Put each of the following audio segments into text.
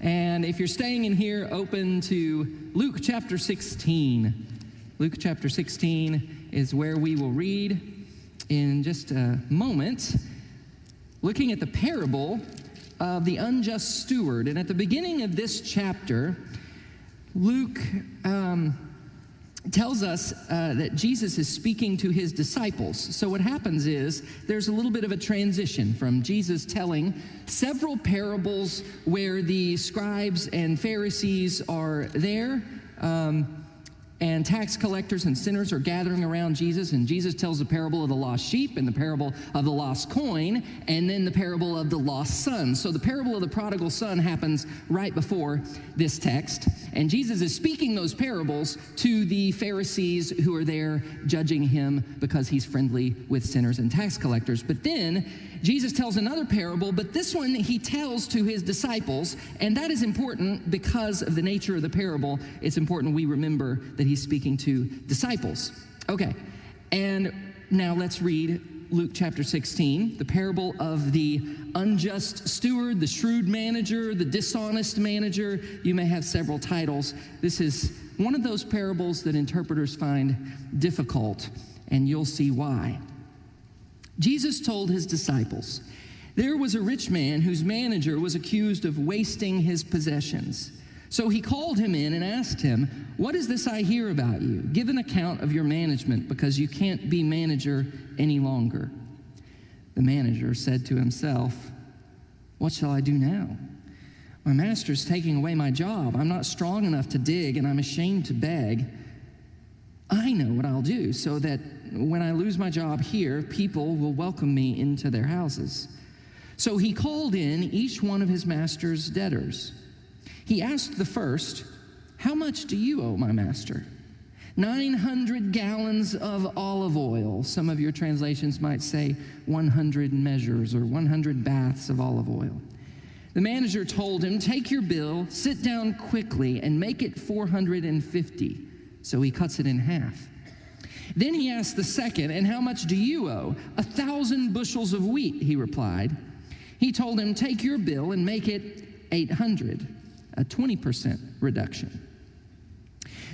And if you're staying in here, open to Luke chapter 16. Luke chapter 16 is where we will read in just a moment, looking at the parable of the unjust steward. And at the beginning of this chapter, Luke tells us that Jesus is speaking to his disciples. So what happens is there's a little bit of a transition from Jesus telling several parables where the scribes and Pharisees are there, and tax collectors and sinners are gathering around Jesus, and Jesus tells the parable of the lost sheep and the parable of the lost coin, and then the parable of the lost son. So the parable of the prodigal son happens right before this text, and Jesus is speaking those parables to the Pharisees who are there judging him because he's friendly with sinners and tax collectors. But then Jesus tells another parable, but this one he tells to his disciples, and that is important because of the nature of the parable. It's important we remember that he's speaking to disciples. Okay, and now let's read Luke chapter 16, the parable of the unjust steward, the shrewd manager, the dishonest manager. You may have several titles. This is one of those parables that interpreters find difficult, and you'll see why. Jesus told his disciples, "There was a rich man whose manager was accused of wasting his possessions. So he called him in and asked him, 'What is this I hear about you? Give an account of your management, because you can't be manager any longer.' The manager said to himself, 'What shall I do now? My master's taking away my job. I'm not strong enough to dig, and I'm ashamed to beg. I know what I'll do so that when I lose my job here, people will welcome me into their houses.' So he called in each one of his master's debtors. He asked the first, 'How much do you owe my master?' 900 gallons of olive oil." Some of your translations might say 100 measures or 100 baths of olive oil. The manager told him, "Take your bill, sit down quickly, and make it 450. So he cuts it in half. Then he asked the second, "And how much do you owe?" 1,000 bushels of wheat, he replied. He told him, "Take your bill and make it 800, a 20% reduction."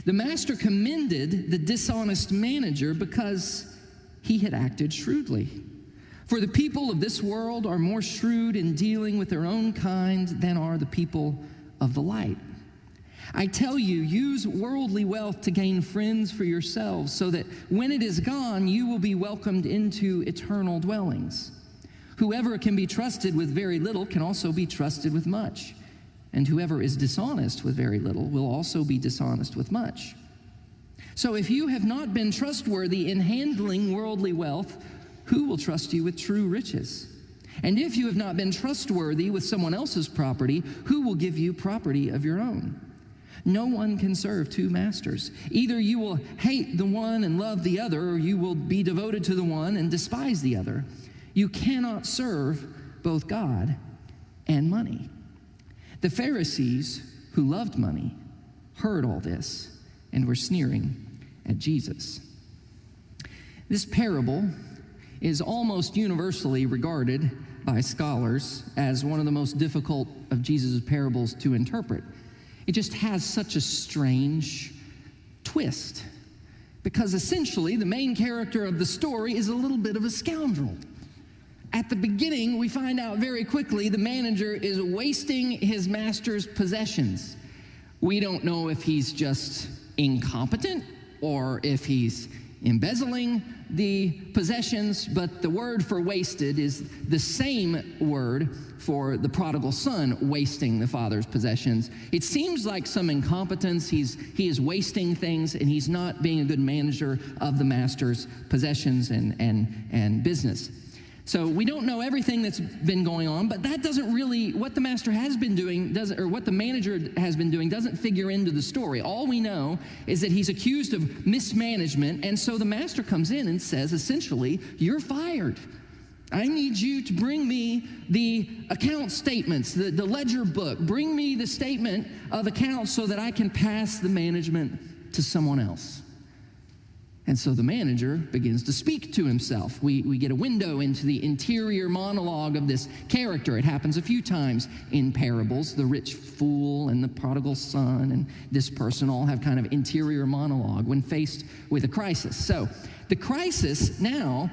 The master commended the dishonest manager because he had acted shrewdly. For the people of this world are more shrewd in dealing with their own kind than are the people of the light. I tell you, use worldly wealth to gain friends for yourselves, so that when it is gone, you will be welcomed into eternal dwellings. Whoever can be trusted with very little can also be trusted with much. And whoever is dishonest with very little will also be dishonest with much. So if you have not been trustworthy in handling worldly wealth, who will trust you with true riches? And if you have not been trustworthy with someone else's property, who will give you property of your own? No one can serve two masters. Either you will hate the one and love the other, or you will be devoted to the one and despise the other. You cannot serve both God and money." The Pharisees, who loved money, heard all this and were sneering at Jesus. This parable is almost universally regarded by scholars as one of the most difficult of Jesus' parables to interpret. It just has such a strange twist, because essentially the main character of the story is a little bit of a scoundrel. At the beginning, we find out very quickly the manager is wasting his master's possessions. We don't know if he's just incompetent or if he's embezzling the possessions, but the word for wasted is the same word for the prodigal son wasting the father's possessions. It seems like some incompetence. He is wasting things, and he's not being a good manager of the master's possessions and business. So we don't know everything that's been going on, but that doesn't really, what the master has been doing doesn't, or what the manager has been doing doesn't figure into the story. All we know is that he's accused of mismanagement, and so the master comes in and says, essentially, "You're fired. I need you to bring me the account statements, the ledger book. Bring me the statement of accounts so that I can pass the management to someone else." And so the manager begins to speak to himself. We get a window into the interior monologue of this character. It happens a few times in parables. The rich fool and the prodigal son and this person all have kind of interior monologue when faced with a crisis. So the crisis now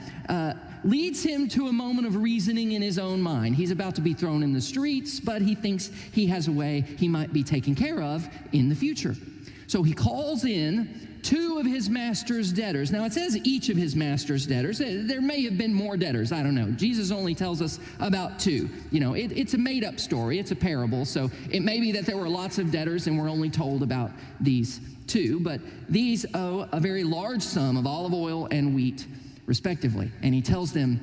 leads him to a moment of reasoning in his own mind. He's about to be thrown in the streets, but he thinks he has a way he might be taken care of in the future. So he calls in two of his master's debtors. Now, it says each of his master's debtors. There may have been more debtors. I don't know. Jesus only tells us about two. You know, it's a made-up story. It's a parable. So it may be that there were lots of debtors and we're only told about these two. But these owe a very large sum of olive oil and wheat, respectively. And he tells them,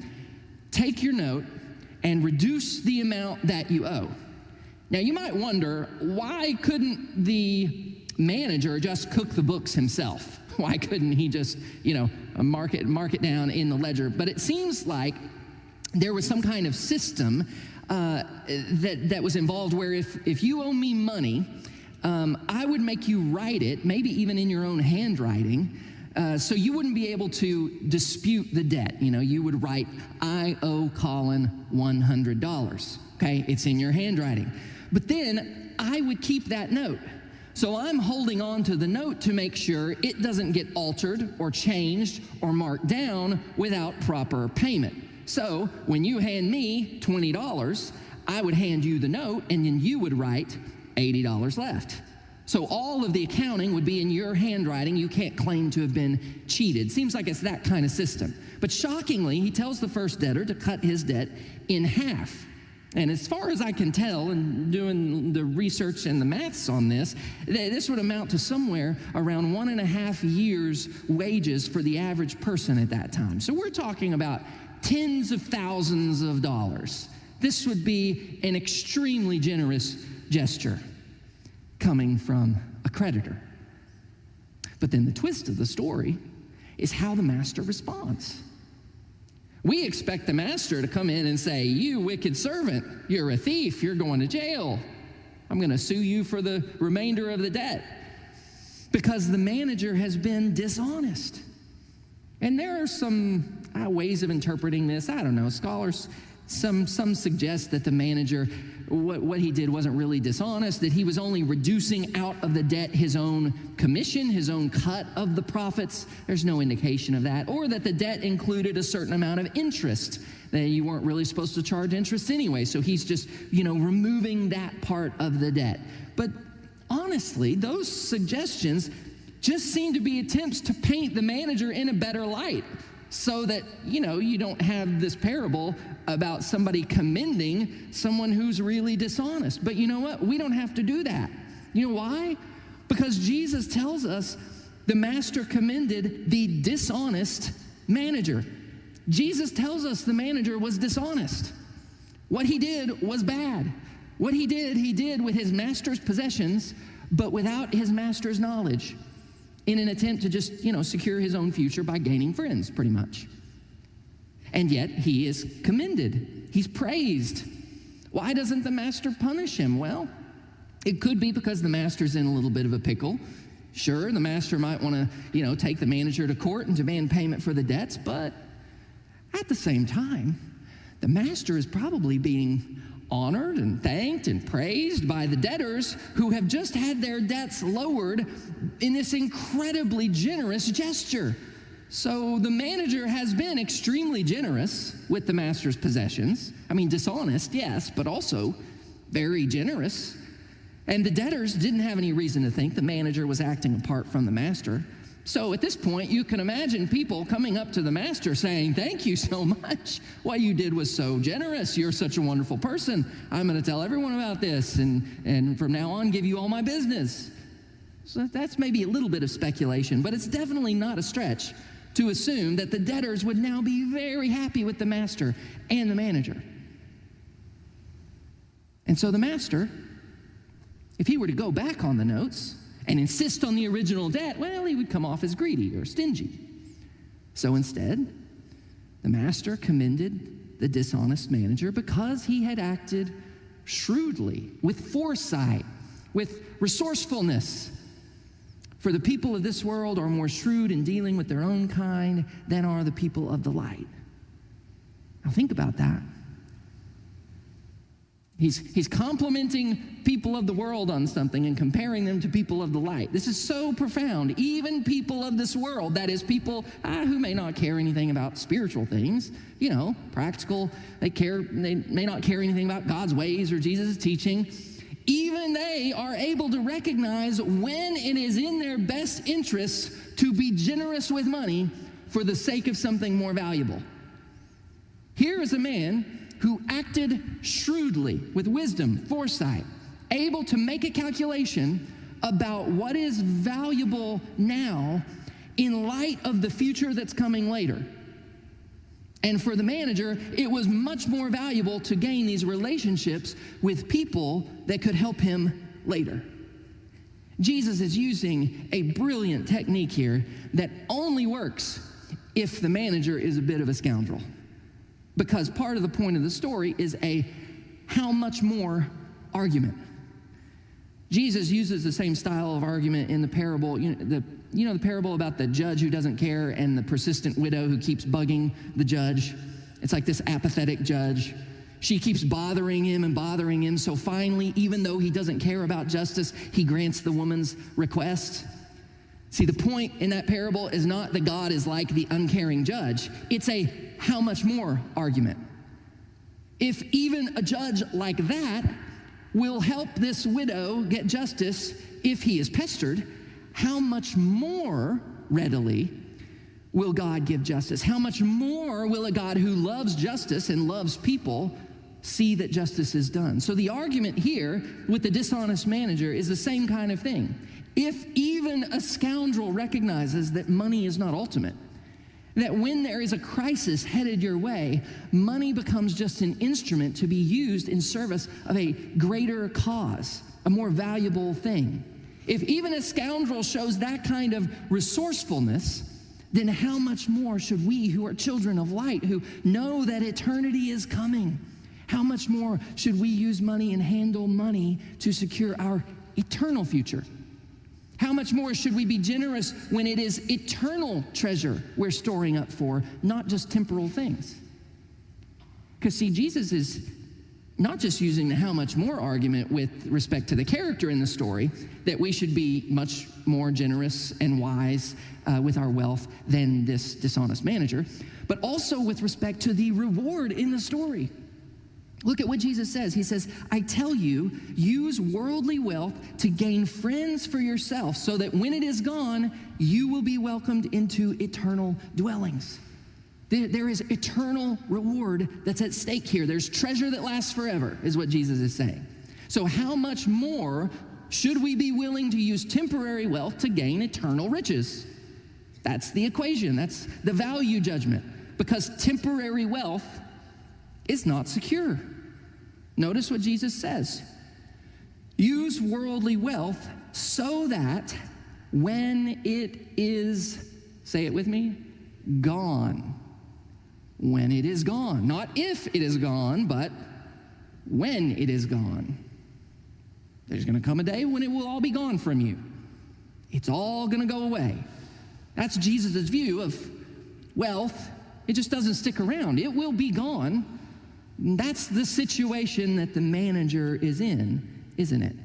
take your note and reduce the amount that you owe. Now, you might wonder, why couldn't the manager just cook the books himself? Why couldn't he just, mark it down in the ledger? But it seems like there was some kind of system that was involved where if you owe me money, I would make you write it, maybe even in your own handwriting, so you wouldn't be able to dispute the debt. You would write, I owe Collin $100. Okay, it's in your handwriting. But then I would keep that note. So I'm holding on to the note to make sure it doesn't get altered or changed or marked down without proper payment. So when you hand me $20, I would hand you the note, and then you would write $80 left. So all of the accounting would be in your handwriting. You can't claim to have been cheated. Seems like it's that kind of system. But shockingly, he tells the first debtor to cut his debt in half. And as far as I can tell, and doing the research and the maths on this would amount to somewhere around 1.5 years' wages for the average person at that time. So we're talking about tens of thousands of dollars. This would be an extremely generous gesture coming from a creditor. But then the twist of the story is how the master responds. We expect the master to come in and say, you wicked servant, you're a thief, you're going to jail. I'm going to sue you for the remainder of the debt. Because the manager has been dishonest. And there are some ways of interpreting this. I don't know, scholars, some suggest that the manager, what he did wasn't really dishonest, that he was only reducing out of the debt his own commission, his own cut of the profits. There's no indication of that. Or that the debt included a certain amount of interest, that you weren't really supposed to charge interest anyway. So he's just, removing that part of the debt. But honestly, those suggestions just seem to be attempts to paint the manager in a better light, so that, you don't have this parable about somebody commending someone who's really dishonest. But you know what? We don't have to do that. You know why? Because Jesus tells us the master commended the dishonest manager. Jesus tells us the manager was dishonest. What he did was bad. What he did with his master's possessions, but without his master's knowledge, in an attempt to just, secure his own future by gaining friends, pretty much. And yet, he is commended. He's praised. Why doesn't the master punish him? Well, it could be because the master's in a little bit of a pickle. Sure, the master might want to, take the manager to court and demand payment for the debts, but at the same time, the master is probably being honored and thanked and praised by the debtors who have just had their debts lowered in this incredibly generous gesture. So the manager has been extremely generous with the master's possessions. I mean, dishonest, yes, but also very generous. And the debtors didn't have any reason to think the manager was acting apart from the master. So at this point, you can imagine people coming up to the master saying, thank you so much. What you did was so generous. You're such a wonderful person. I'm going to tell everyone about this, and from now on, give you all my business. So that's maybe a little bit of speculation, but it's definitely not a stretch to assume that the debtors would now be very happy with the master and the manager. And so the master, if he were to go back on the notes and insist on the original debt, well, he would come off as greedy or stingy. So instead, the master commended the dishonest manager because he had acted shrewdly, with foresight, with resourcefulness. For the people of this world are more shrewd in dealing with their own kind than are the people of the light. Now think about that. He's complimenting people of the world on something and comparing them to people of the light. This is so profound. Even people of this world, that is people who may not care anything about spiritual things, practical, they may not care anything about God's ways or Jesus' teaching. Even they are able to recognize when it is in their best interests to be generous with money for the sake of something more valuable. Here is a man who acted shrewdly, with wisdom, foresight, able to make a calculation about what is valuable now in light of the future that's coming later. And for the manager, it was much more valuable to gain these relationships with people that could help him later. Jesus is using a brilliant technique here that only works if the manager is a bit of a scoundrel. Because part of the point of the story is a how much more argument. Jesus uses the same style of argument in the parable, the parable about the judge who doesn't care and the persistent widow who keeps bugging the judge. It's like this apathetic judge. She keeps bothering him, so finally, even though he doesn't care about justice, he grants the woman's request. See, the point in that parable is not that God is like the uncaring judge. It's a how much more argument. If even a judge like that will help this widow get justice if he is pestered, how much more readily will God give justice? How much more will a God who loves justice and loves people see that justice is done? So the argument here with the dishonest manager is the same kind of thing. If even a scoundrel recognizes that money is not ultimate, that when there is a crisis headed your way, money becomes just an instrument to be used in service of a greater cause, a more valuable thing. If even a scoundrel shows that kind of resourcefulness, then how much more should we who are children of light, who know that eternity is coming, how much more should we use money and handle money to secure our eternal future? How much more should we be generous when it is eternal treasure we're storing up for, not just temporal things? Because see, Jesus is not just using the how much more argument with respect to the character in the story, that we should be much more generous and wise with our wealth than this dishonest manager, but also with respect to the reward in the story. Look at what Jesus says. He says, I tell you, use worldly wealth to gain friends for yourself, so that when it is gone, you will be welcomed into eternal dwellings. There is eternal reward that's at stake here. There's treasure that lasts forever, is what Jesus is saying. So how much more should we be willing to use temporary wealth to gain eternal riches? That's the equation. That's the value judgment. Because temporary wealth is not secure. Notice what Jesus says. Use worldly wealth so that when it is, say it with me, gone. When it is gone. Not if it is gone, but when it is gone. There's going to come a day when it will all be gone from you. It's all going to go away. That's Jesus' view of wealth. It just doesn't stick around. It will be gone. That's the situation that the manager is in, isn't it?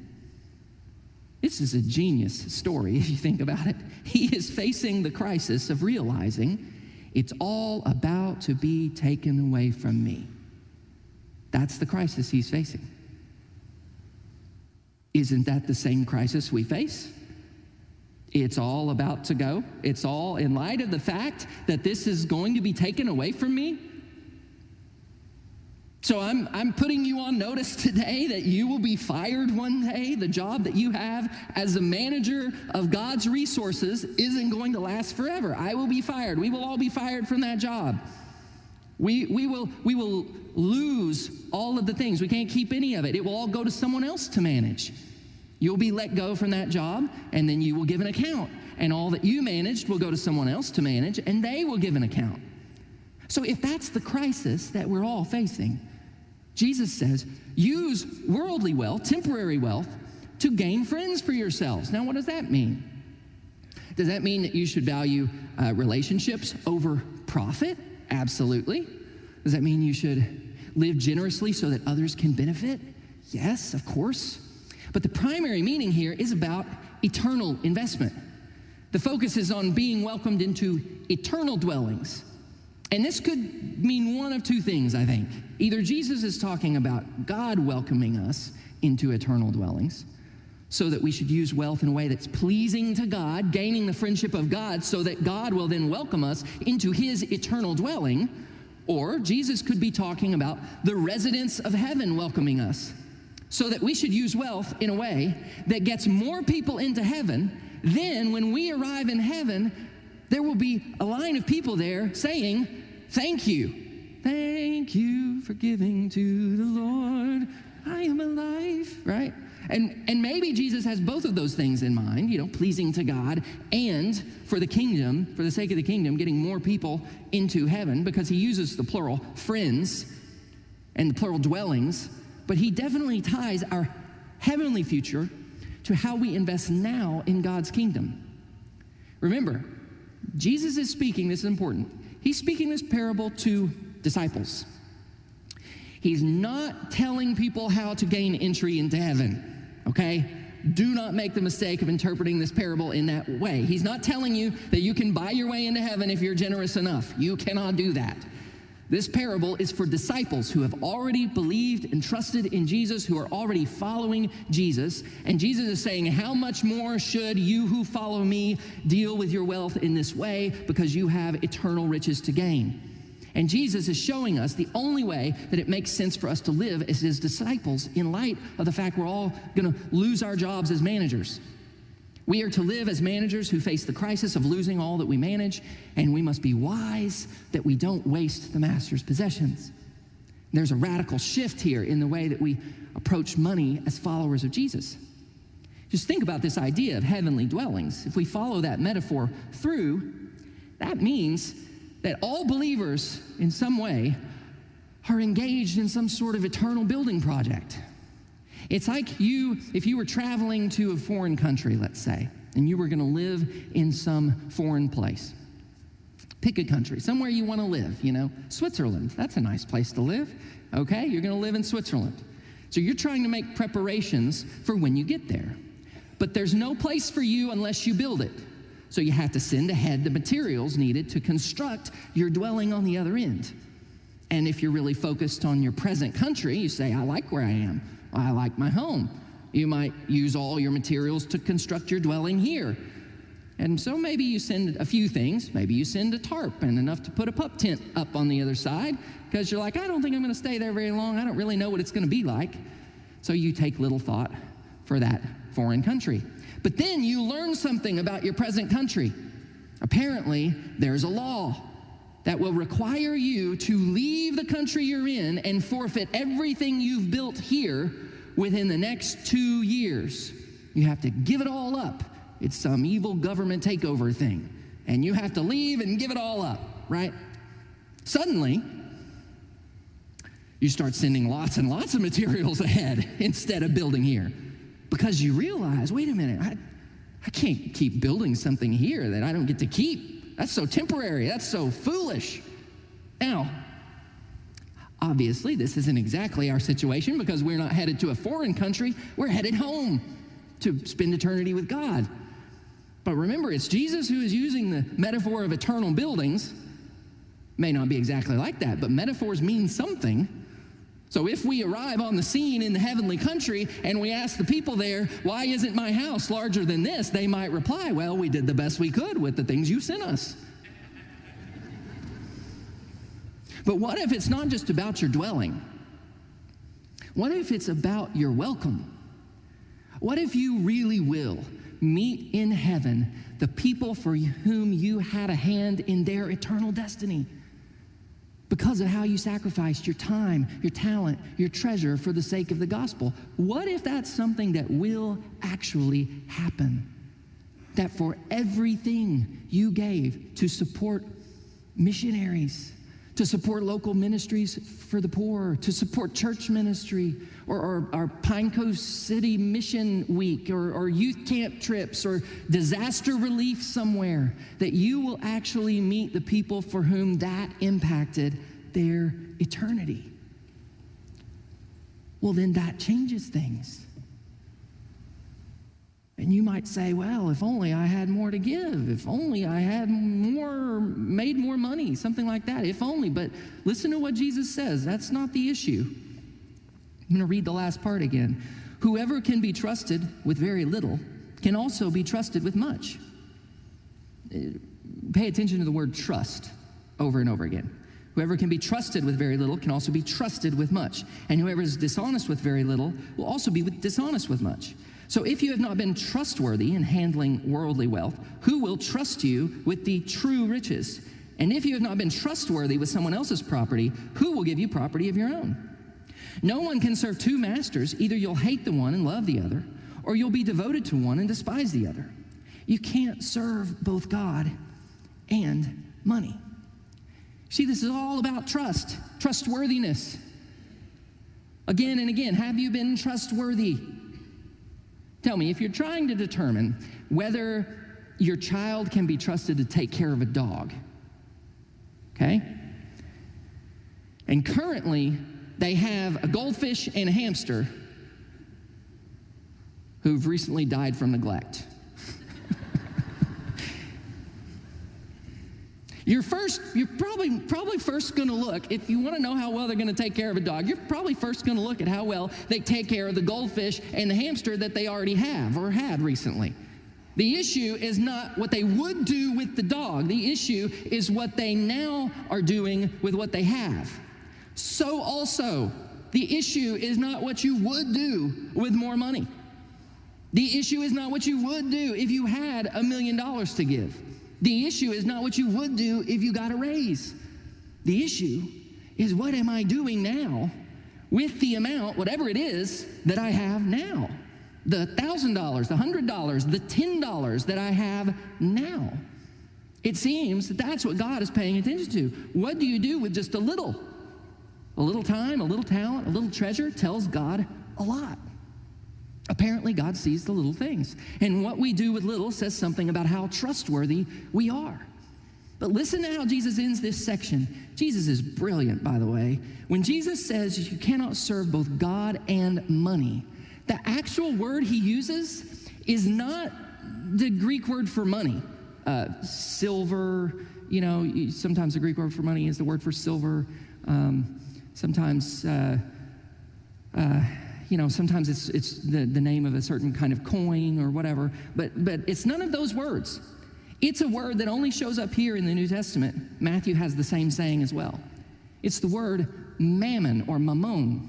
This is a genius story if you think about it. He is facing the crisis of realizing it's all about to be taken away from me. That's the crisis he's facing. Isn't that the same crisis we face? It's all about to go. It's all in light of the fact that this is going to be taken away from me. So I'm putting you on notice today that you will be fired one day. The job that you have as a manager of God's resources isn't going to last forever. I will be fired. We will all be fired from that job. We will lose all of the things. We can't keep any of it. It will all go to someone else to manage. You'll be let go from that job, and then you will give an account. And all that you managed will go to someone else to manage, and they will give an account. So if that's the crisis that we're all facing, Jesus says, use worldly wealth, temporary wealth, to gain friends for yourselves. Now, what does that mean? Does that mean that you should value relationships over profit? Absolutely. Does that mean you should live generously so that others can benefit? Yes, of course. But the primary meaning here is about eternal investment. The focus is on being welcomed into eternal dwellings. And this could mean one of two things, I think. Either Jesus is talking about God welcoming us into eternal dwellings, so that we should use wealth in a way that's pleasing to God, gaining the friendship of God, so that God will then welcome us into his eternal dwelling. Or Jesus could be talking about the residents of heaven welcoming us, so that we should use wealth in a way that gets more people into heaven. Then when we arrive in heaven, there will be a line of people there saying, thank you. Thank you for giving to the Lord. I am alive, right? And maybe Jesus has both of those things in mind, pleasing to God and for the kingdom, for the sake of the kingdom, getting more people into heaven, because he uses the plural friends and the plural dwellings. But he definitely ties our heavenly future to how we invest now in God's kingdom. Remember, Jesus is speaking, this is important, he's speaking this parable to disciples. He's not telling people how to gain entry into heaven. Okay? Do not make the mistake of interpreting this parable in that way. He's not telling you that you can buy your way into heaven if you're generous enough. You cannot do that. This parable is for disciples who have already believed and trusted in Jesus, who are already following Jesus. And Jesus is saying, how much more should you who follow me deal with your wealth in this way, because you have eternal riches to gain. And Jesus is showing us the only way that it makes sense for us to live as his disciples in light of the fact we're all going to lose our jobs as managers. We are to live as managers who face the crisis of losing all that we manage, and we must be wise that we don't waste the master's possessions. There's a radical shift here in the way that we approach money as followers of Jesus. Just think about this idea of heavenly dwellings. If we follow that metaphor through, that means that all believers in some way are engaged in some sort of eternal building project. It's like if you were traveling to a foreign country, let's say, and you were going to live in some foreign place. Pick a country, somewhere you want to live, Switzerland, that's a nice place to live, okay? You're going to live in Switzerland. So you're trying to make preparations for when you get there. But there's no place for you unless you build it. So you have to send ahead the materials needed to construct your dwelling on the other end. And if you're really focused on your present country, you say, I like where I am. I like my home. You might use all your materials to construct your dwelling here. And so maybe you send a few things. Maybe you send a tarp and enough to put a pup tent up on the other side, because you're like, I don't think I'm going to stay there very long. I don't really know what it's going to be like. So you take little thought for that foreign country. But then you learn something about your present country. Apparently, there's a law that will require you to leave the country you're in and forfeit everything you've built here within the next 2 years. You have to give it all up. It's some evil government takeover thing. And you have to leave and give it all up, right? Suddenly, you start sending lots and lots of materials ahead instead of building here. Because you realize, wait a minute, I can't keep building something here that I don't get to keep. That's so temporary. That's so foolish. Now, obviously, this isn't exactly our situation, because we're not headed to a foreign country. We're headed home to spend eternity with God. But remember, it's Jesus who is using the metaphor of eternal buildings. May not be exactly like that, but metaphors mean something. So if we arrive on the scene in the heavenly country and we ask the people there, why isn't my house larger than this? They might reply, well, we did the best we could with the things you sent us. But what if it's not just about your dwelling? What if it's about your welcome? What if you really will meet in heaven the people for whom you had a hand in their eternal destiny? Because of how you sacrificed your time, your talent, your treasure for the sake of the gospel. What if that's something that will actually happen? That for everything you gave to support missionaries, to support local ministries for the poor, to support church ministry, or our Pine Coast City Mission Week, or youth camp trips, or disaster relief somewhere, that you will actually meet the people for whom that impacted their eternity. Well, then that changes things. And you might say, well, if only I had more to give, if only I had made more money, something like that, if only. But listen to what Jesus says. That's not the issue. I'm going to read the last part again. Whoever can be trusted with very little can also be trusted with much. Pay attention to the word trust over and over again. Whoever can be trusted with very little can also be trusted with much. And whoever is dishonest with very little will also be dishonest with much. So if you have not been trustworthy in handling worldly wealth, who will trust you with the true riches? And if you have not been trustworthy with someone else's property, who will give you property of your own? No one can serve two masters. Either you'll hate the one and love the other, or you'll be devoted to one and despise the other. You can't serve both God and money. See, this is all about trust, trustworthiness. Again and again, have you been trustworthy? Tell me, if you're trying to determine whether your child can be trusted to take care of a dog, okay? And currently, they have a goldfish and a hamster who've recently died from neglect. You're probably first going to look, if you want to know how well they're going to take care of a dog, you're probably first going to look at how well they take care of the goldfish and the hamster that they already have or had recently. The issue is not what they would do with the dog. The issue is what they now are doing with what they have. So also, the issue is not what you would do with more money. The issue is not what you would do if you had $1 million to give. The issue is not what you would do if you got a raise. The issue is, what am I doing now with the amount, whatever it is, that I have now? The $1,000, the $100, the $10 that I have now. It seems that that's what God is paying attention to. What do you do with just a little? A little time, a little talent, a little treasure tells God a lot. Apparently, God sees the little things. And what we do with little says something about how trustworthy we are. But listen to how Jesus ends this section. Jesus is brilliant, by the way. When Jesus says you cannot serve both God and money, the actual word he uses is not the Greek word for money. Silver, sometimes the Greek word for money is the word for silver. Sometimes it's the name of a certain kind of coin or whatever, but it's none of those words. It's a word that only shows up here in the New Testament. Matthew has the same saying as well. It's the word mammon or mammon.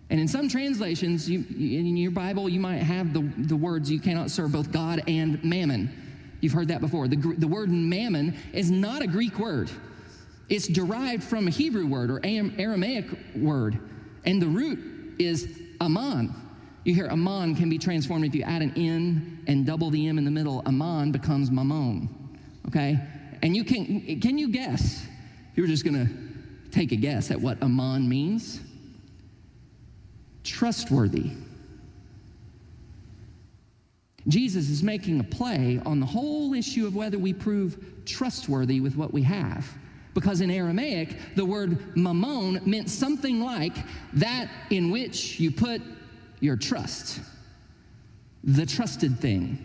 And in some translations, in your Bible, you might have the words, you cannot serve both God and mammon. You've heard that before. The word mammon is not a Greek word. It's derived from a Hebrew word or Aramaic word, and the root is aman. You hear aman can be transformed if you add an N and double the M in the middle. Aman becomes mammon, okay? And can you guess, if you were just going to take a guess at what aman means? Trustworthy. Jesus is making a play on the whole issue of whether we prove trustworthy with what we have. Because in Aramaic, the word mammon meant something like that in which you put your trust, the trusted thing.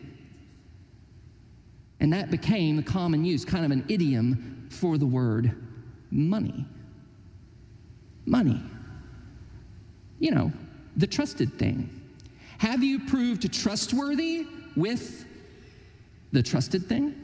And that became a common use, kind of an idiom for the word money. Money. The trusted thing. Have you proved trustworthy with the trusted thing?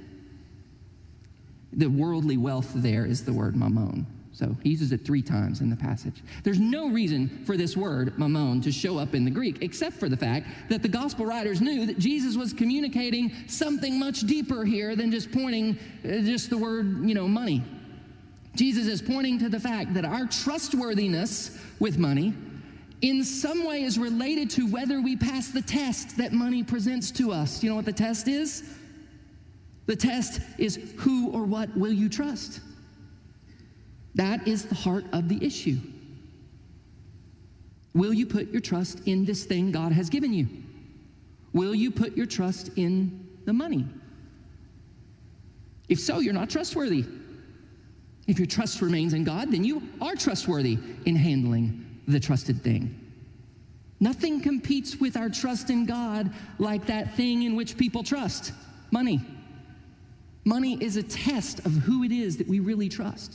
The worldly wealth there is the word mammon. So he uses it 3 times in the passage. There's no reason for this word mammon to show up in the Greek, except for the fact that the gospel writers knew that Jesus was communicating something much deeper here than just pointing just the word, money. Jesus is pointing to the fact that our trustworthiness with money in some way is related to whether we pass the test that money presents to us. You know what the test is? The test is, who or what will you trust? That is the heart of the issue. Will you put your trust in this thing God has given you? Will you put your trust in the money? If so, you're not trustworthy. If your trust remains in God, then you are trustworthy in handling the trusted thing. Nothing competes with our trust in God like that thing in which people trust, money. Money is a test of who it is that we really trust.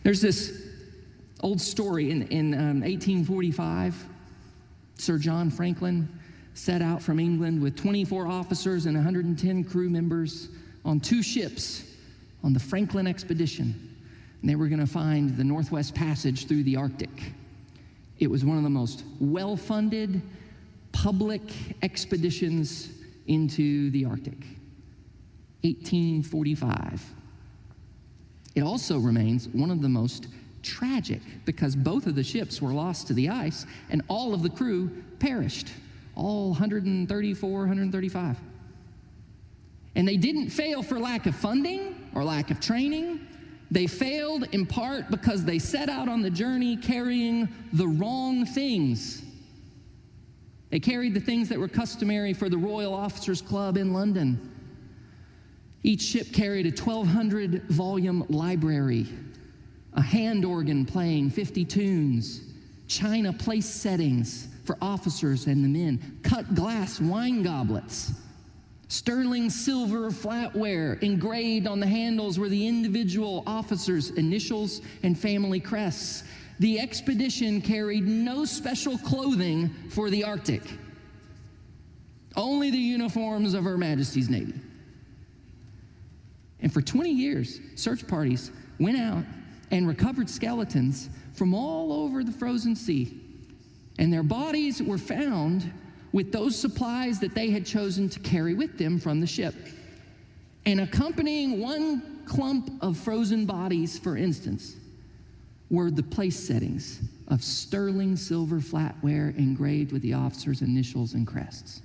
There's this old story in 1845. Sir John Franklin set out from England with 24 officers and 110 crew members on 2 ships on the Franklin expedition. And they were going to find the Northwest Passage through the Arctic. It was one of the most well-funded public expeditions into the Arctic. 1845. It also remains one of the most tragic because both of the ships were lost to the ice and all of the crew perished. All 134, 135. And they didn't fail for lack of funding or lack of training. They failed in part because they set out on the journey carrying the wrong things. They carried the things that were customary for the Royal Officers Club in London. Each ship carried a 1,200-volume library, a hand organ playing 50 tunes, china place settings for officers and the men, cut glass wine goblets, sterling silver flatware engraved on the handles were the individual officers' initials and family crests. The expedition carried no special clothing for the Arctic, only the uniforms of Her Majesty's Navy. And for 20 years, search parties went out and recovered skeletons from all over the frozen sea. And their bodies were found with those supplies that they had chosen to carry with them from the ship. And accompanying one clump of frozen bodies, for instance, were the place settings of sterling silver flatware engraved with the officers' initials and crests.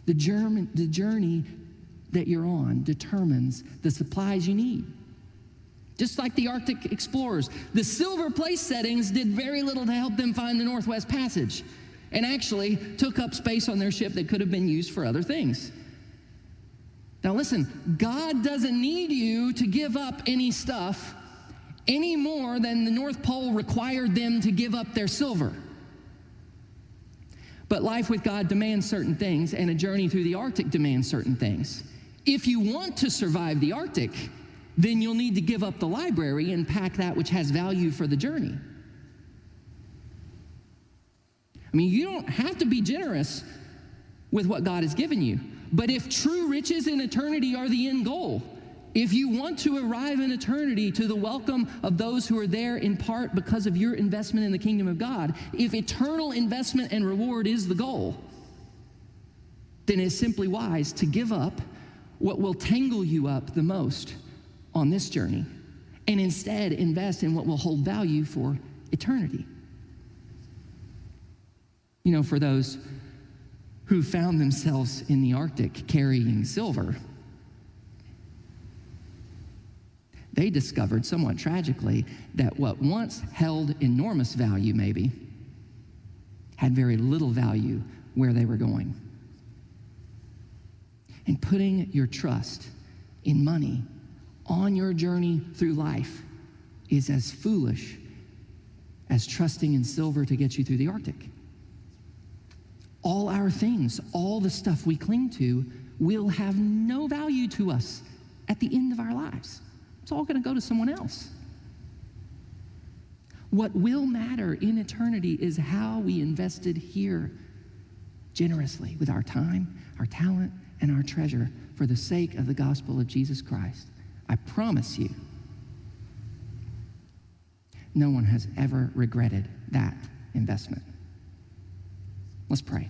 The journey that you're on determines the supplies you need. Just like the Arctic explorers, the silver place settings did very little to help them find the Northwest Passage, and actually took up space on their ship that could have been used for other things. Now listen, God doesn't need you to give up any stuff any more than the North Pole required them to give up their silver. But life with God demands certain things, and a journey through the Arctic demands certain things. If you want to survive the Arctic, then you'll need to give up the library and pack that which has value for the journey. I mean, you don't have to be generous with what God has given you. But if true riches in eternity are the end goal, if you want to arrive in eternity to the welcome of those who are there in part because of your investment in the kingdom of God, if eternal investment and reward is the goal, then it's simply wise to give up what will tangle you up the most on this journey and instead invest in what will hold value for eternity. You know, for those who found themselves in the Arctic carrying silver, they discovered somewhat tragically that what once held enormous value maybe had very little value where they were going. And putting your trust in money on your journey through life is as foolish as trusting in silver to get you through the Arctic. All our things, all the stuff we cling to, will have no value to us at the end of our lives. It's all going to go to someone else. What will matter in eternity is how we invested here generously with our time, our talent, and our treasure for the sake of the gospel of Jesus Christ. I promise you, no one has ever regretted that investment. Let's pray.